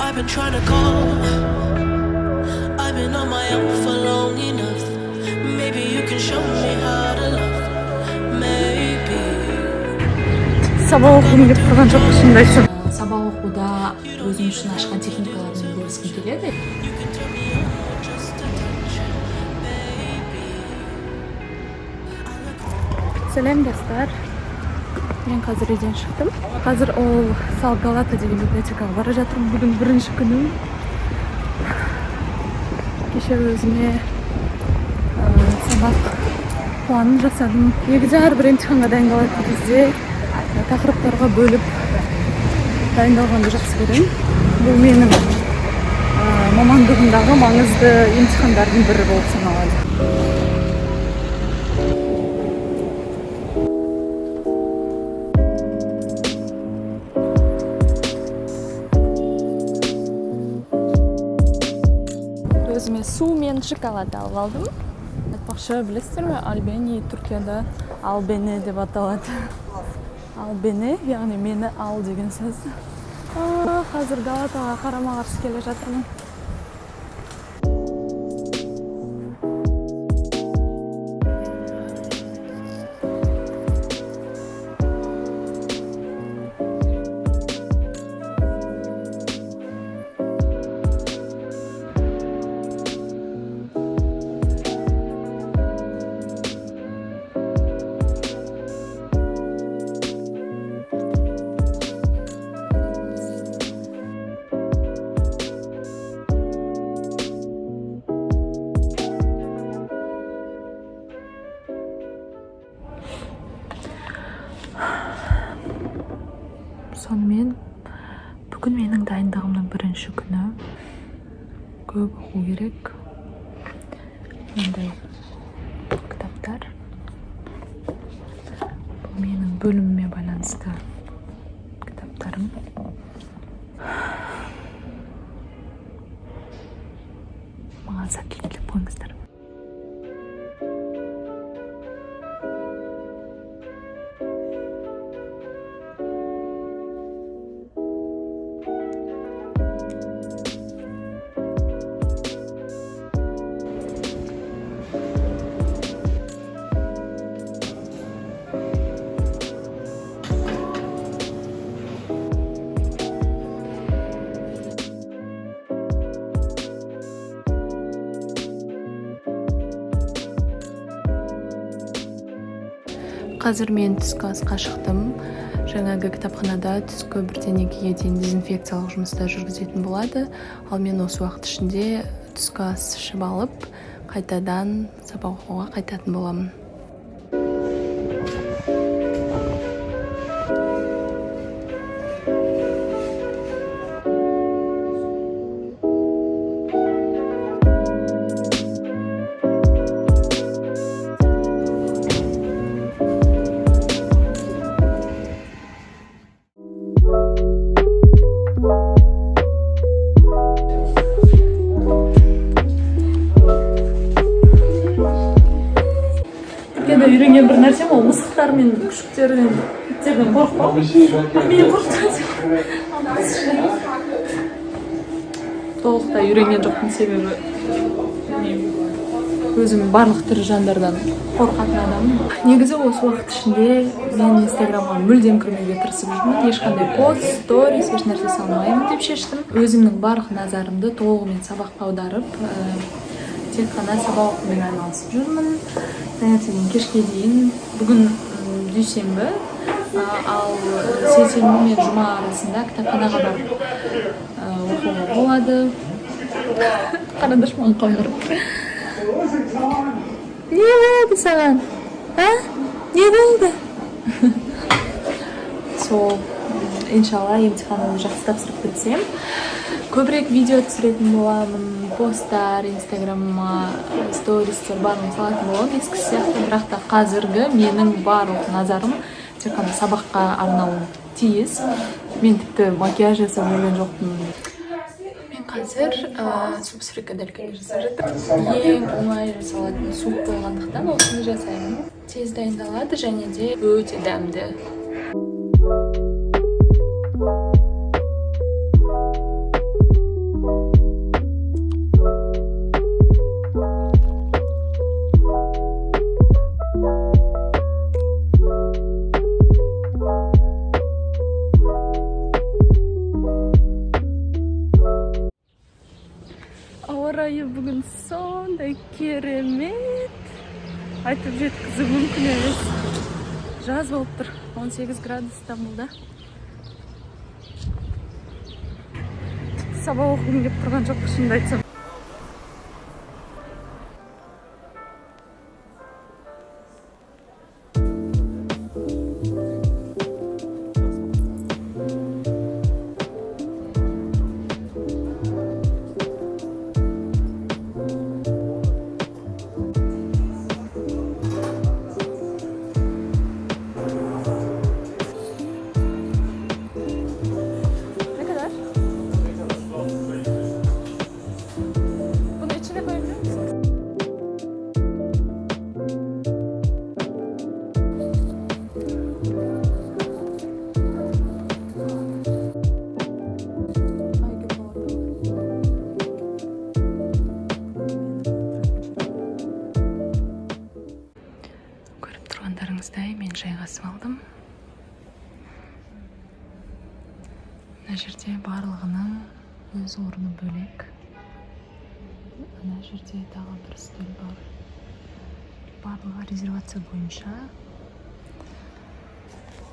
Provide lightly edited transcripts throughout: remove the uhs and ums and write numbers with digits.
I've been trying to call. I've been on my own for long enough. Maybe you can show me how to love. Maybe. Сабақ оқуым деп тұрған жоқ, шынымды айтсам. Сабақ оқуда өзім үшін ашқан техникалармен бөліскім келеді. Сәлем достар. Мен қазір үйден шықтым. Қазір ол Сал Галата деген библиотекаға бара жатырмын. Бүгін бірінші күнім. Кеше өзіме сабақ планын жасадым. Негізі әрбір емтиханға дайындалатын кезде тақырыптарға бөліп дайындалғанды жақсы көремін. Бұл менің мамандығымдағы маңызды емтихандардың бірі болып саналады. Өзіме су мен шоколад алып алдым. Айтпақшы, білесіздер ме, Альбени Түркияда албени деп аталады. Албени, яғни мені ал деген сөз. Қазір Галатаға қарама-қарсы келе жатырмын. Сонымен бүгін менің дайындығымның бірінші күні. Көп оқу керек. Мындай кітаптар. Бұл менің бөліміме байланысты кітаптарым. Маған сәттілік болыңыздар. Қазір мен түскі асқа шықтым. Жаңағы кітапханада түскі 1-2-ге дейін дезинфекциялық жұмыстар жүргізетін болады. Ал мен осы уақыт ішінде түскі ас ішіп алып, қайтадан сабақ оқуға қайтатын боламын. Үйренген бір нәрсем ол мысықтар мен күшіктерден, иттерден қорықпау. Мен қорқытады. Толықтай үйренген жоқпын, себебі өзім барлық тірі жандардан қорқатын адаммын. Негізі осы уақыт ішінде мен Инстаграмға мүлдем кірмеуге тырысып жүрмін. Ешқандай пост, сторис, еш нәрсе салмаймын деп шештім. Өзімнің барлық назарымды толығымен сабаққа аударып, тек қана сабақ оқумен айналысып жүрмін. Таңертеңнен кешке дейін. Бүгін дүйсенбі, ал сейсенбі мен жұма арасында кітапханаға барып оқуға болады. Қарандаш маған қойғырып. Не болды саған? Не болды? Сол, иншалла, емтиханымды жақсы тапсырып бітсем, көбірек видео түсіретін боламын, посттар, инстаграмма, стористер барлығын салатын боламын. Ескісі сияқты, бірақ та қазіргі менің барлық назарым тек қана сабаққа арналуы тиіс. Мен тіпті макияж жасап жүрген жоқпын. Мен қазір субстрикадель жасап жатырмын. Ең оңай жасалатын суп болғандықтан осыны жасаймын. Тез дайындалады және де өте дәмді. райы бүгін сондай керемет. Айтып жеткізу мүмкін емес. Жаз болып тұр. 18 градус Стамбулда. Сабақ оқығым келіп тұрған жоқ, шынымды айтсам. Мен жайғасып алдым. Мына жерде барлығының өз орны бөлек. Ана жерде тағы бір стөл бар. Барлығы резервация бойынша.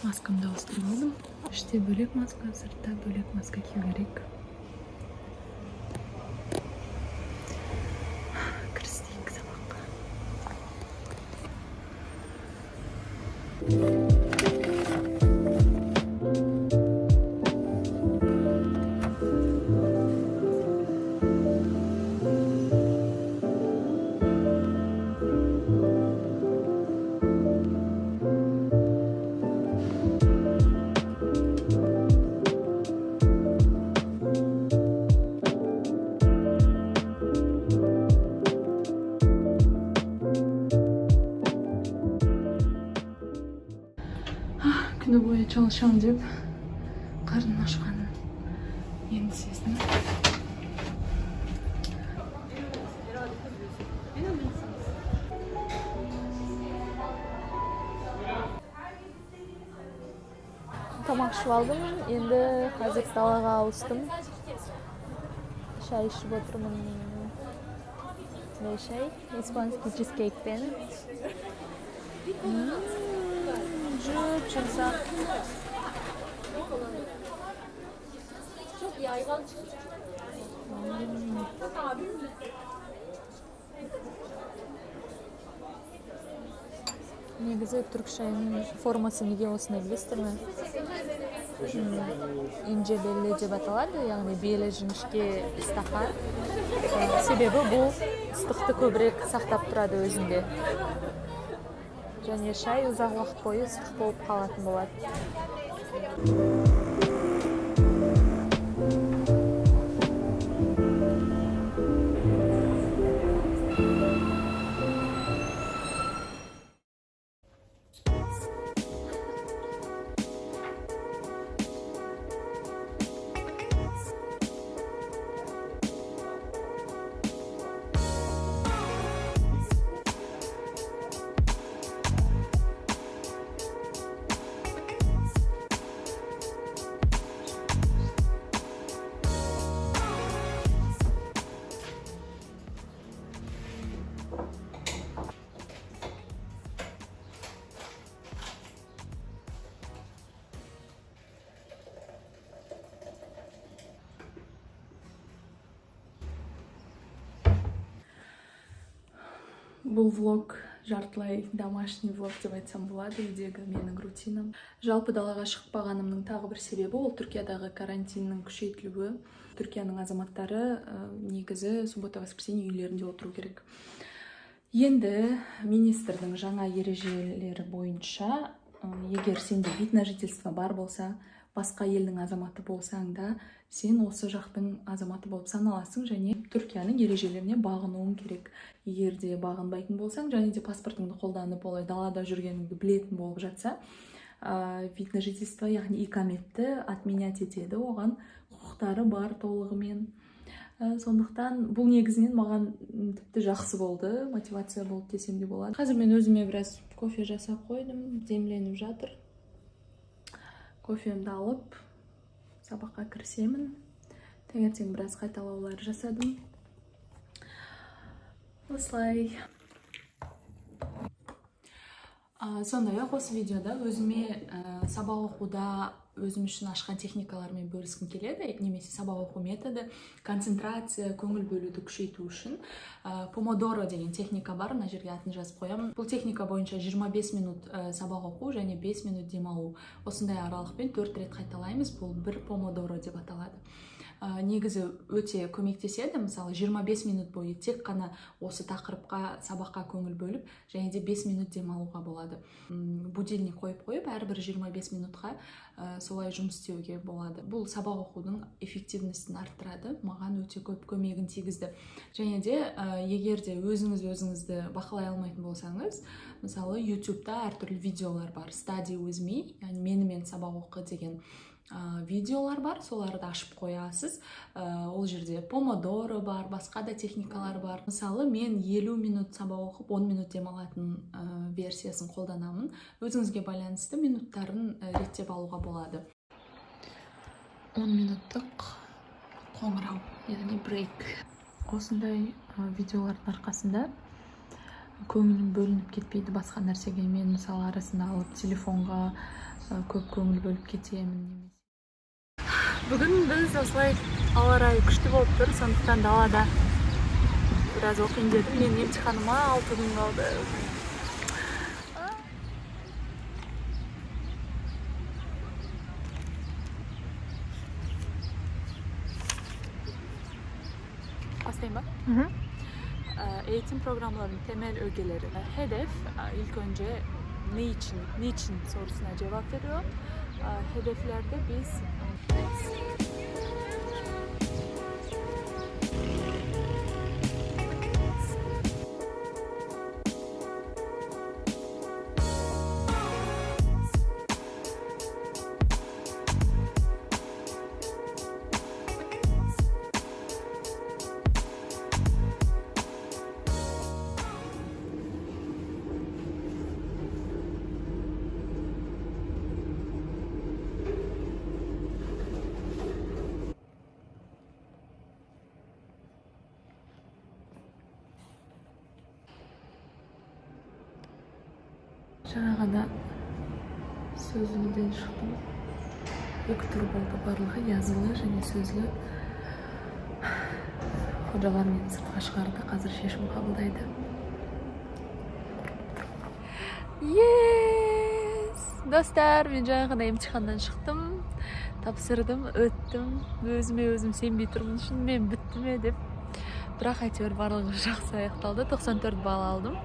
Маскамды ауыстырып алдым. Іште бөлек маска, сыртта бөлек маска кию керек. Кірістейік сабаққа. Күні бойы çalışамын деп қарным ашқанын енді сездім. Тамақ ішіп алдым, енді қазір далаға ауыстым. Шай ішіп отырмын. Ne шай? Испанский чизкейкпен. Çok yayvan çıktı. Негізі түрік шайының формасы неге осындай білесіздер ме? Инже белі деп аталады, яғни белі жіңішке стақан. Себебі бұл ыстықты көбірек сақтап тұрады өзінде. Және шай ұзақ уақыт бойы ыстық болып қалатын болады. Бұл влог жартылай домашний влог деп айтсам болады, үйдегі менің рутинам. Жалпы далаға шықпағанымның тағы бір себебі ол Түркиядағы карантиннің күшейтілуі. Түркияның азаматтары негізі суббота-воскресенье үйлерінде отыру керек. Енді министрдің жаңа ережелері бойынша, егер сенде вид на жительство бар болса, басқа елдің азаматы болсаң да, сен осы жақтың азаматы болып саналасың және Түркияның ережелеріне бағынуың керек. Егер де бағынбайтын болсаң, және де паспортыңды қолданып олай далада жүргеніңді білетін болып жатса, вид на жительство, яғни икаметті отменять етеді, оған құқықтары бар толығымен. Сондықтан бұл негізінен маған тіпті жақсы болды, мотивация болды десем де болады. Қазір мен өзіме біраз кофе жасап қойдым, демленіп жатыр. Кофемді алып, сабаққа кірісемін. Таңертең біраз қайталаулар жасадым. Осылай. Сондай-ақ осы видеода өзіме сабақ оқуда өзім үшін ашқан техникалармен бөліскім келеді, немесе сабақ оқу методы, концентрация, көңіл бөлуді күшейту үшін помодоро деген техника бар, мына жерге атын жазып қоямын. Бұл техника бойынша 25 минут сабақ оқу және 5 минут демалу. Осындай аралықпен 4 рет қайталаймыз. Бұл бір помодоро деп аталады. Негізі өте көмектеседі. Мысалы 25 минут бойы тек қана осы тақырыпқа, сабаққа көңіл бөліп, және де 5 минут демалуға болады. Будильник қойып, әрбір 25 минутқа солай жұмыс істеуге болады. Бұл сабақ оқудың эффективностін арттырады, маған өте көп көмегін тигізді. Және де егер де өзіңізді бақылай алмайтын болсаңыз, мысалы YouTube'да әртүрлі видеолар бар. Study with me, яғни менімен сабақ оқы деген видеолар бар, соларды ашып қоясыз. Ол жерде помодоро бар, басқа да техникалар бар. Мысалы, мен 50 минут сабақ оқып, 10 минут демалатын версиясын қолданамын. Өзіңізге байланысты минуттарын реттеп алуға болады. 10 минуттық қоңырау, яғни брейк. Осындай видеолардың арқасында көңілім бөлініп кетпейді басқа нәрсеге. Мен мысалы арасында алып телефонға көп көңіл бөліп кетемін. Бүгін біз осылай ауа райы күшті болып тұр, сондықтан далада біраз оқиын дедім. Мен емтиханыма 6 күн қалды. Başlayayım bak. Eğitim programlarının temel ögeleri. Hedef ilk önce niçin sorusuna cevap veriyor. Hedeflerde biz жаңа ғана сөзліден шықтым. 2 тур болды, барлығы yazılı және сөзлі. Hocalar мені сыртқа шығарды, қазір шешім қабылдайды. Достар, мен жаңа ғана емтиханнан шықтым, тапсырдым, өттім. Өзіме сенбей тұрмын, үшін мен біттім деп. Бірақ әйтеуір барлығы жақсы аяқталды, 94 балл алдым.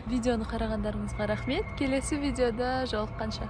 Видеоны қарағандарыңызға рахмет. Келесі видеода жолыққанша.